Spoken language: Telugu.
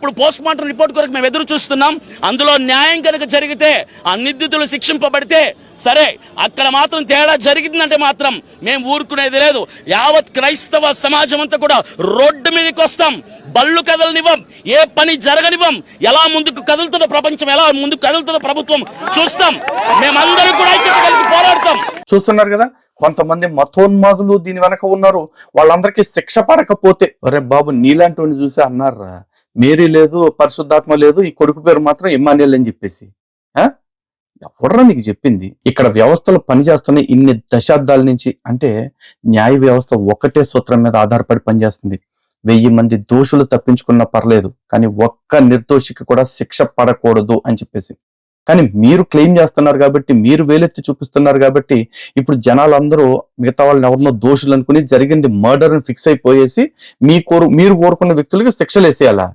ఇప్పుడు పోస్ట్ మార్టం రిపోర్ట్ కొరకు మేము ఎదురు చూస్తున్నాం. అందులో న్యాయం కనుక జరిగితే ఆ నిందితులు శిక్షింపబడితే సరే, అక్కడ మాత్రం తేడా జరిగిందంటే మాత్రం మేము ఊరుకునేది లేదు. యావత్ క్రైస్తవ సమాజం అంతా కూడా రోడ్డు మీదకి వస్తాం. బళ్ళు కదలనివ్వం, ఏ పని జరగనివ్వం. ఎలా ముందుకు కదులుతుందో ప్రపంచం, ఎలా ముందుకు కదులుతుందో ప్రభుత్వం చూస్తాం. మేమందరం కూడా ఐక్యత కలిగి పోరాడతాం. చూస్తున్నారు కదా, కొంతమంది మతోన్మాదులు దీని వెనక ఉన్నారు. వాళ్ళందరికీ శిక్ష పడకపోతే, అరే బాబు నీలాంటి వాడిని చూసి అన్నారా, మేరీ లేదు, పరిశుద్ధాత్మ లేదు, ఈ కొడుకు పేరు మాత్రం ఇమ్మాన్యుయల్ అని చెప్పేసి. ఎవడ్రా నీకు చెప్పింది? ఇక్కడ వ్యవస్థలు పనిచేస్తున్నాయి ఇన్ని దశాబ్దాల నుంచి. అంటే న్యాయ వ్యవస్థ ఒకటే సూత్రం మీద ఆధారపడి పనిచేస్తుంది. 1000 మంది దోషులు తప్పించుకున్నా పర్లేదు, కానీ ఒక్క నిర్దోషికి కూడా శిక్ష పడకూడదు అని చెప్పేసి. కానీ మీరు క్లెయిమ్ చేస్తున్నారు కాబట్టి, మీరు వేలెత్తి చూపిస్తున్నారు కాబట్టి ఇప్పుడు జనాలందరూ మిగతా వాళ్ళని ఎవరినో దోషులు అనుకుని జరిగింది మర్డర్ అని ఫిక్స్ అయిపోయేసి మీరు కోరుకున్న వ్యక్తులకి శిక్షలు వేసేయాలా?